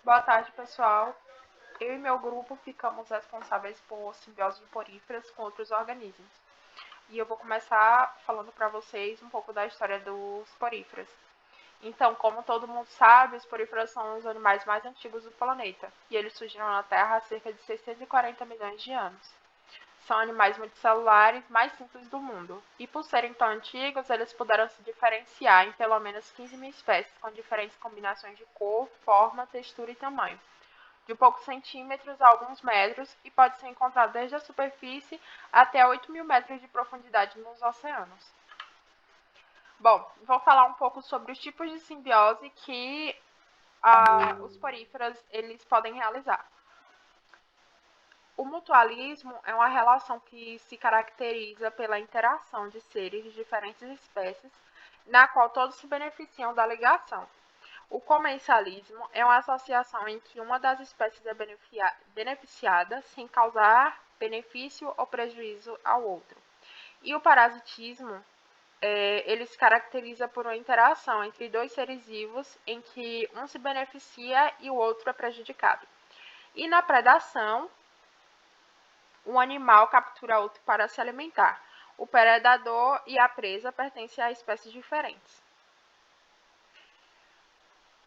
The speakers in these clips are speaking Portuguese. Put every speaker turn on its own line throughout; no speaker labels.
Boa tarde, pessoal. Eu e meu grupo ficamos responsáveis por simbiose de poríferas com outros organismos. E eu vou começar falando para vocês um pouco da história dos poríferas. Então, como todo mundo sabe, os poríferas são os animais mais antigos do planeta. E eles surgiram na Terra há cerca de 640 milhões de anos. São animais multicelulares mais simples do mundo. E por serem tão antigos, eles puderam se diferenciar em pelo menos 15 mil espécies, com diferentes combinações de cor, forma, textura e tamanho de poucos centímetros a alguns metros e pode ser encontrado desde a superfície até 8.000 metros de profundidade nos oceanos. Bom, vou falar um pouco sobre os tipos de simbiose que os poríferas eles podem realizar. O mutualismo é uma relação que se caracteriza pela interação de seres de diferentes espécies, na qual todos se beneficiam da ligação. O comensalismo é uma associação em que uma das espécies é beneficiada sem causar benefício ou prejuízo ao outro. E o parasitismo, ele se caracteriza por uma interação entre dois seres vivos em que um se beneficia e o outro é prejudicado. E na predação, um animal captura outro para se alimentar. O predador e a presa pertencem a espécies diferentes.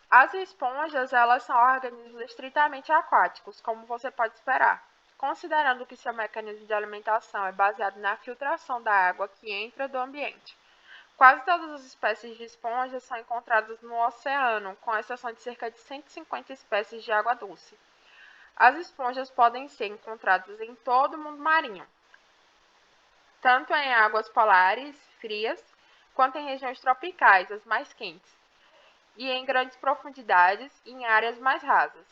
As esponjas, elas são organismos estritamente aquáticos, como você pode esperar. Considerando que seu mecanismo de alimentação é baseado na filtração da água que entra do ambiente. Quase todas as espécies de esponjas são encontradas no oceano, com exceção de cerca de 150 espécies de água doce. As esponjas podem ser encontradas em todo o mundo marinho, tanto em águas polares, frias, quanto em regiões tropicais, as mais quentes, e em grandes profundidades e em áreas mais rasas.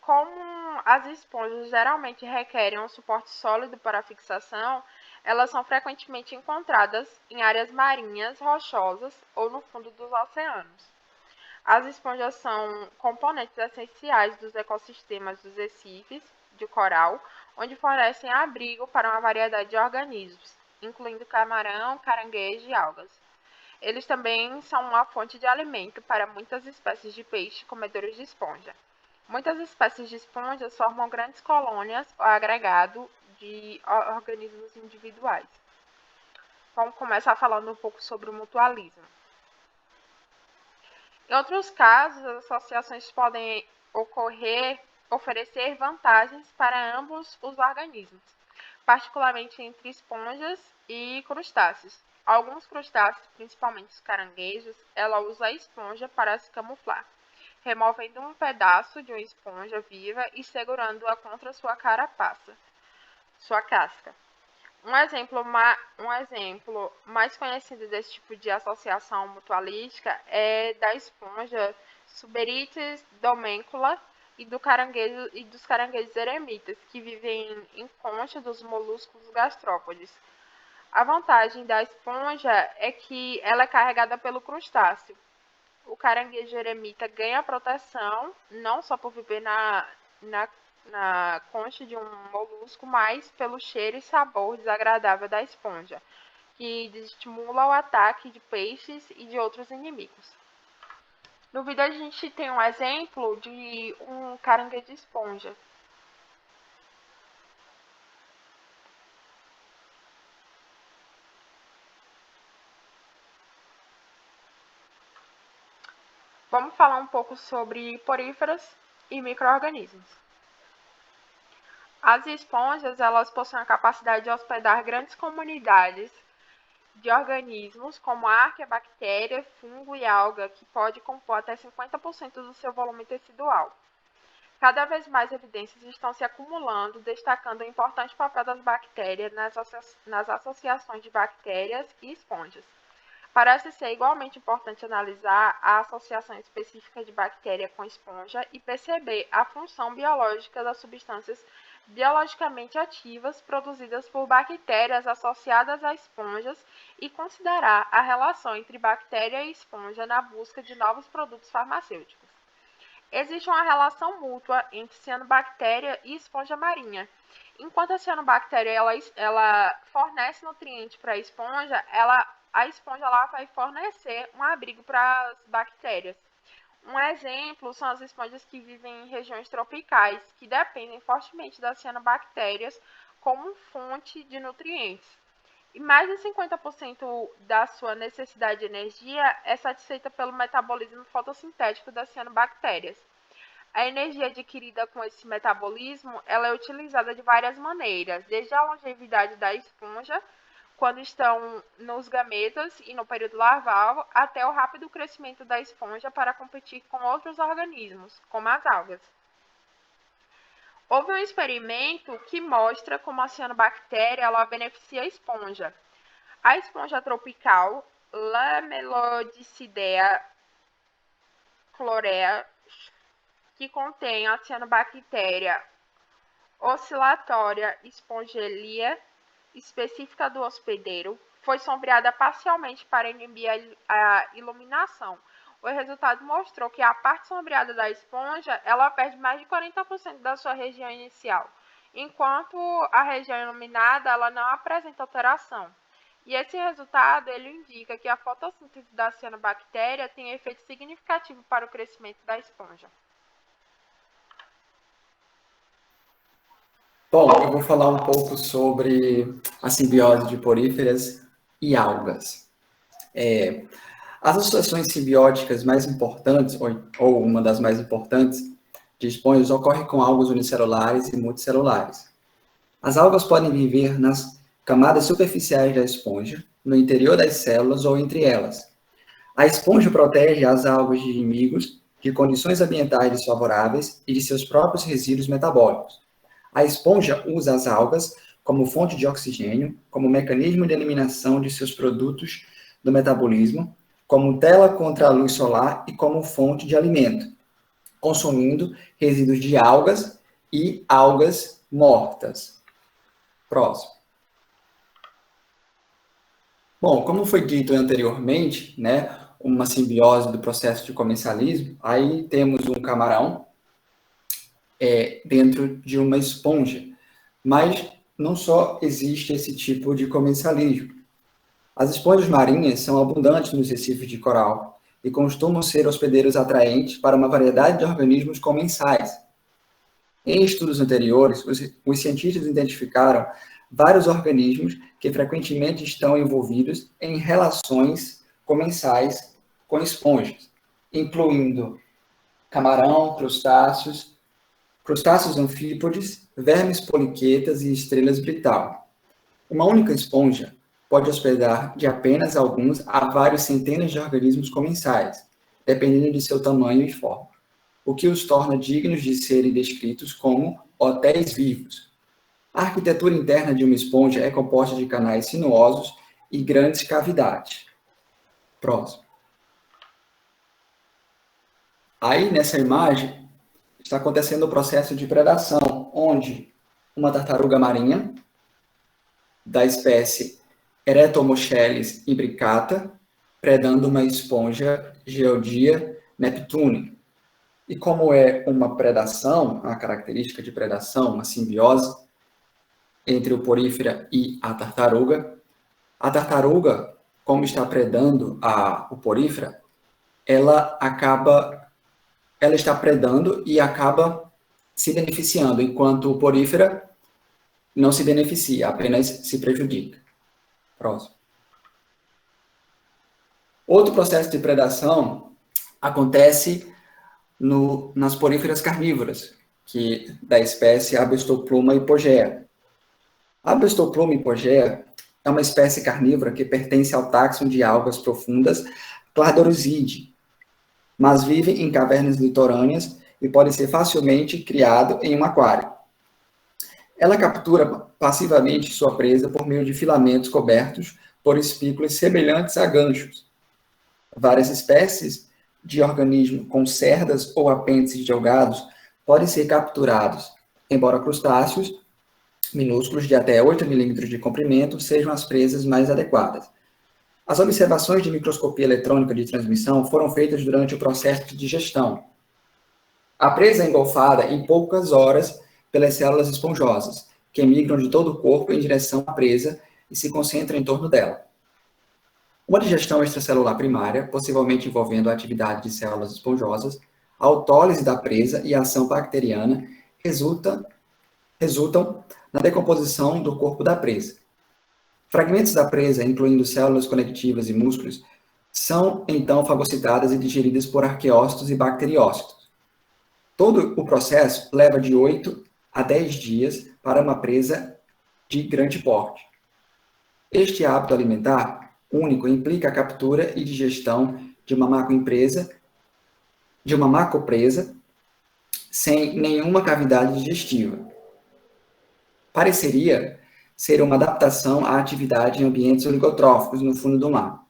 Como as esponjas geralmente requerem um suporte sólido para a fixação, elas são frequentemente encontradas em áreas marinhas rochosas ou no fundo dos oceanos. As esponjas são componentes essenciais dos ecossistemas dos recifes de coral, onde fornecem abrigo para uma variedade de organismos, incluindo camarão, caranguejo e algas. Eles também são uma fonte de alimento para muitas espécies de peixe comedores de esponja. Muitas espécies de esponjas formam grandes colônias ou agregado de organismos individuais. Vamos começar falando um pouco sobre o mutualismo. Em outros casos, as associações podem oferecer vantagens para ambos os organismos, particularmente entre esponjas e crustáceos. Alguns crustáceos, principalmente os caranguejos, ela usa a esponja para se camuflar, removendo um pedaço de uma esponja viva e segurando-a contra sua carapaça, sua casca. Um exemplo mais conhecido desse tipo de associação mutualística é da esponja Suberites domencula e dos caranguejos eremitas, que vivem em concha dos moluscos gastrópodes. A vantagem da esponja é que ela é carregada pelo crustáceo. O caranguejo eremita ganha proteção, não só por viver na, na concha de um molusco, mas pelo cheiro e sabor desagradável da esponja, que estimula o ataque de peixes e de outros inimigos. No vídeo a gente tem um exemplo de um caranguejo esponja. Vamos falar um pouco sobre poríferas e micro-organismos. As esponjas, elas possuem a capacidade de hospedar grandes comunidades de organismos, como arqueabactéria, fungo e alga, que pode compor até 50% do seu volume tecidual. Cada vez mais evidências estão se acumulando, destacando o importante papel das bactérias nas associações de bactérias e esponjas. Parece ser igualmente importante analisar a associação específica de bactéria com esponja e perceber a função biológica das substâncias biologicamente ativas produzidas por bactérias associadas a esponjas e considerar a relação entre bactéria e esponja na busca de novos produtos farmacêuticos. Existe uma relação mútua entre cianobactéria e esponja marinha. Enquanto a cianobactéria ela fornece nutrientes para a esponja, a esponja lá vai fornecer um abrigo para as bactérias. Um exemplo são as esponjas que vivem em regiões tropicais, que dependem fortemente das cianobactérias como fonte de nutrientes. E mais de 50% da sua necessidade de energia é satisfeita pelo metabolismo fotossintético das cianobactérias. A energia adquirida com esse metabolismo, ela é utilizada de várias maneiras, desde a longevidade da esponja, quando estão nos gametas e no período larval, até o rápido crescimento da esponja para competir com outros organismos, como as algas. Houve um experimento que mostra como a cianobactéria ela beneficia a esponja. A esponja tropical Lamelodicidea chlorea, que contém a cianobactéria oscilatória Spongelia específica do hospedeiro, foi sombreada parcialmente para inibir a iluminação. O resultado mostrou que a parte sombreada da esponja ela perde mais de 40% da sua região inicial, enquanto a região iluminada ela não apresenta alteração. E esse resultado ele indica que a fotossíntese da cianobactéria tem efeito significativo para o crescimento da esponja.
Bom, eu vou falar um pouco sobre a simbiose de poríferas e algas. As associações simbióticas mais importantes, ou uma das mais importantes, de esponjas ocorre com algas unicelulares e multicelulares. As algas podem viver nas camadas superficiais da esponja, no interior das células ou entre elas. A esponja protege as algas de inimigos, de condições ambientais desfavoráveis e de seus próprios resíduos metabólicos. A esponja usa as algas como fonte de oxigênio, como mecanismo de eliminação de seus produtos do metabolismo, como tela contra a luz solar e como fonte de alimento, consumindo resíduos de algas e algas mortas. Próximo. Bom, como foi dito anteriormente, né, uma simbiose do processo de comensalismo, aí temos um camarão dentro de uma esponja, mas não só existe esse tipo de comensalismo. As esponjas marinhas são abundantes nos recifes de coral e costumam ser hospedeiros atraentes para uma variedade de organismos comensais. Em estudos anteriores, os cientistas identificaram vários organismos que frequentemente estão envolvidos em relações comensais com esponjas, incluindo camarão, crustáceos anfípodes, vermes poliquetas e estrelas Brittal. Uma única esponja pode hospedar de apenas alguns a vários centenas de organismos comensais, dependendo de seu tamanho e forma, o que os torna dignos de serem descritos como hotéis vivos. A arquitetura interna de uma esponja é composta de canais sinuosos e grandes cavidades. Próximo. Aí, nessa imagem, está acontecendo o processo de predação, onde uma tartaruga marinha, da espécie Erethomoscheles imbricata, predando uma esponja Geodia neptune. E como é uma predação, uma característica de predação, uma simbiose entre o porífera e a tartaruga, como está predando o porífera, ela está predando e acaba se beneficiando, enquanto o porífera não se beneficia, apenas se prejudica. Próximo. Outro processo de predação acontece nas poríferas carnívoras, da espécie Abestopluma hipogea. A Abestopluma hipogea é uma espécie carnívora que pertence ao táxon de algas profundas Cladorhizide, mas vive em cavernas litorâneas e pode ser facilmente criado em um aquário. Ela captura passivamente sua presa por meio de filamentos cobertos por espículas semelhantes a ganchos. Várias espécies de organismos com cerdas ou apêndices delgados podem ser capturados, embora crustáceos minúsculos de até 8 milímetros de comprimento sejam as presas mais adequadas. As observações de microscopia eletrônica de transmissão foram feitas durante o processo de digestão. A presa é engolfada em poucas horas pelas células esponjosas, que migram de todo o corpo em direção à presa e se concentram em torno dela. Uma digestão extracelular primária, possivelmente envolvendo a atividade de células esponjosas, a autólise da presa e a ação bacteriana resultam na decomposição do corpo da presa. Fragmentos da presa, incluindo células conectivas e músculos, são então fagocitadas e digeridas por arqueócitos e bacteriócitos. Todo o processo leva de 8 a 10 dias para uma presa de grande porte. Este hábito alimentar único implica a captura e digestão de uma macopresa sem nenhuma cavidade digestiva. Pareceria ser uma adaptação à atividade em ambientes oligotróficos no fundo do mar.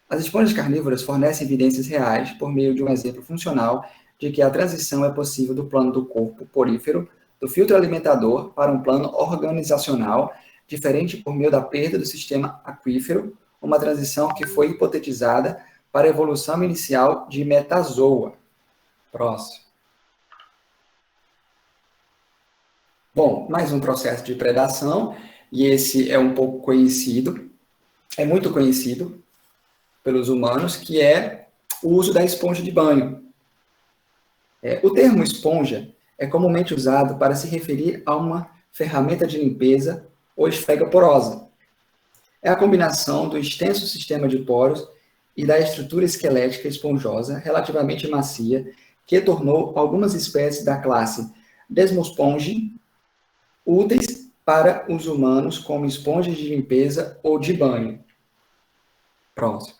As esponjas carnívoras fornecem evidências reais por meio de um exemplo funcional de que a transição é possível do plano do corpo porífero, do filtro alimentador, para um plano organizacional diferente por meio da perda do sistema aquífero, uma transição que foi hipotetizada para a evolução inicial de metazoa. Próximo. Bom, mais um processo de predação, e esse é um pouco conhecido, é muito conhecido pelos humanos, que é o uso da esponja de banho. O termo esponja é comumente usado para se referir a uma ferramenta de limpeza ou esfrega porosa. É a combinação do extenso sistema de poros e da estrutura esquelética esponjosa relativamente macia que tornou algumas espécies da classe Desmospongi úteis para os humanos como esponjas de limpeza ou de banho. Próximo.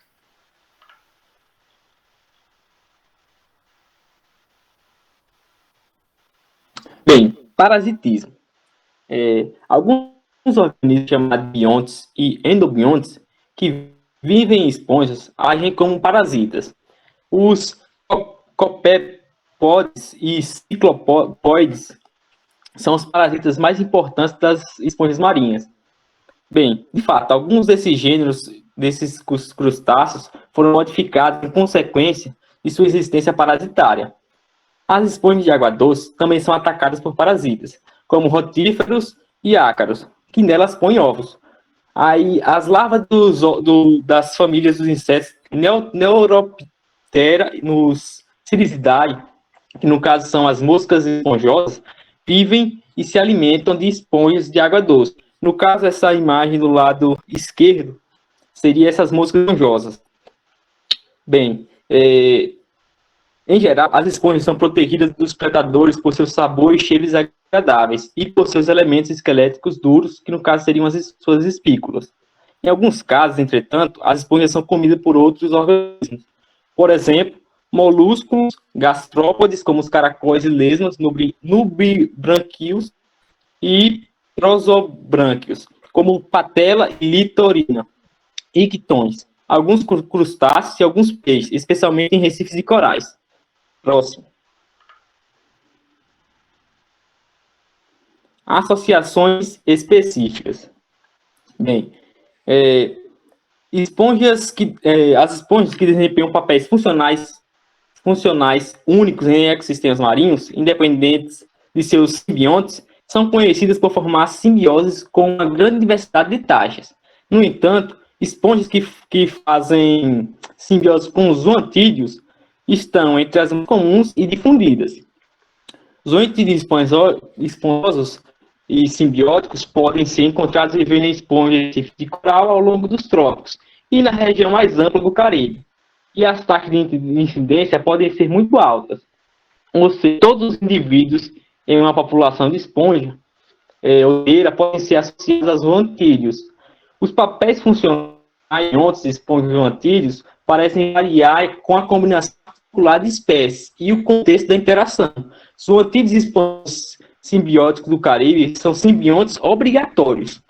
Bem, parasitismo. Alguns organismos chamados biontes e endobiontes que vivem em esponjas agem como parasitas. Os copépodes e ciclopóides são os parasitas mais importantes das esponjas marinhas. Bem, de fato, alguns desses gêneros, desses crustáceos, foram modificados em consequência de sua existência parasitária. As esponjas de água doce também são atacadas por parasitas, como rotíferos e ácaros, que nelas põem ovos. Aí, as larvas das famílias dos insetos Neuroptera, nos Cirrhizidae, que no caso são as moscas esponjosas, vivem e se alimentam de esponjas de água doce. No caso, essa imagem do lado esquerdo seria essas moscas esponjosas. Bem, em geral, as esponjas são protegidas dos predadores por seu sabor e cheiros agradáveis e por seus elementos esqueléticos duros, que no caso seriam suas espículas. Em alguns casos, entretanto, as esponjas são comidas por outros organismos. Por exemplo, moluscos, gastrópodes, como os caracóis e lesmas, nubibranquídeos e prosobrânquios, como patela e litorina, ictões, alguns crustáceos e alguns peixes, especialmente em recifes e corais. Próximo. Associações específicas. Bem, as esponjas que desempenham papéis funcionais únicos em ecossistemas marinhos, independentes de seus simbiontes, são conhecidas por formar simbioses com uma grande diversidade de taxas. No entanto, esponjas que fazem simbiose com os zoantídeos estão entre as mais comuns e difundidas. Zoantídeos esponjosos e simbióticos podem ser encontrados vivendo em esponjas de coral ao longo dos trópicos e na região mais ampla do Caribe. E as taxas de incidência podem ser muito altas. Ou seja, todos os indivíduos em uma população de esponja podem ser associados a zoantídeos. Os papéis funcionais em outros esponjas zoantídeos parecem variar com a combinação particular de espécies e o contexto da interação. Zoantídeos e esponjas simbióticos do Caribe são simbiontes obrigatórios.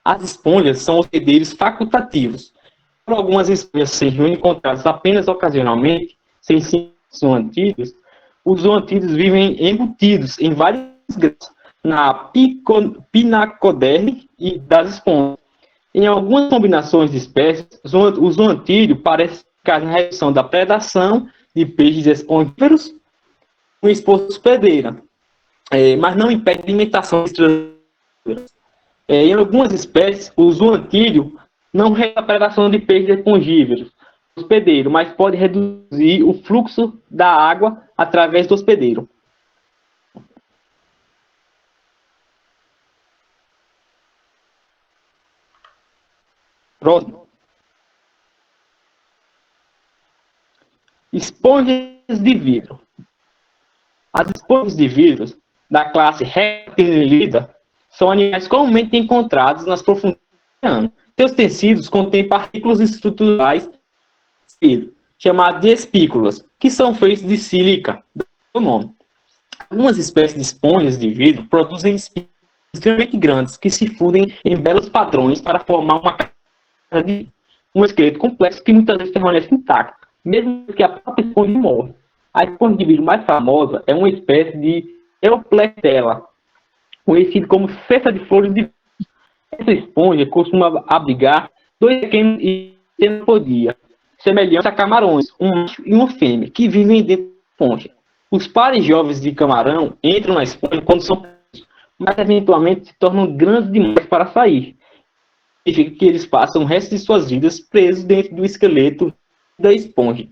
As esponjas são hospedeiros facultativos. Por algumas esponjas sejam encontradas apenas ocasionalmente, sem zoantídeos, os zoantídeos vivem embutidos em vários grãos na pinacoderme e das esponjas. Em algumas combinações de espécies, o zoantídeo parece ficar na redução da predação de peixes esponjíferos com esposa hospedeira, mas não impede a alimentação estrangeira. Em algumas espécies, o zoantídeo não reduz a predação de peixes espongívoros no hospedeiro, mas pode reduzir o fluxo da água através do hospedeiro. Próximo. Esponjas de vidro. As esponjas de vidro da classe Reptilida são animais comumente encontrados nas profundezas do oceano. Seus tecidos contêm partículas estruturais chamadas de espículas, que são feitos de sílica, do nome. Algumas espécies de esponjas de vidro produzem espículas extremamente grandes que se fundem em belos padrões para formar um esqueleto complexo que muitas vezes permanece intacto, mesmo que a própria esponja morre. A esponja de vidro mais famosa é uma espécie de Euplectella, conhecida como cesta de flores de vidro. Essa esponja costuma abrigar 2 pequenos ictenopodia, semelhantes a camarões, um macho e uma fêmea, que vivem dentro da esponja. Os pares jovens de camarão entram na esponja quando são pequenos, mas eventualmente se tornam grandes demais para sair. Significa que eles passam o resto de suas vidas presos dentro do esqueleto da esponja.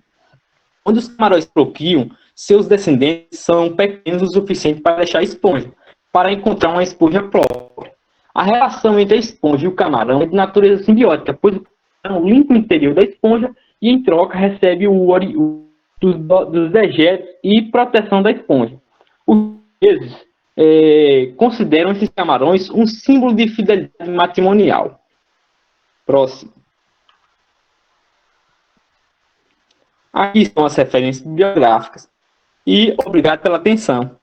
Quando os camarões procriam, seus descendentes são pequenos o suficiente para deixar a esponja, para encontrar uma esponja própria. A relação entre a esponja e o camarão é de natureza simbiótica, pois o camarão limpa o interior da esponja e, em troca, recebe dos dejetos e proteção da esponja. Os ingleses consideram esses camarões um símbolo de fidelidade matrimonial. Próximo. Aqui estão as referências bibliográficas. E obrigado pela atenção.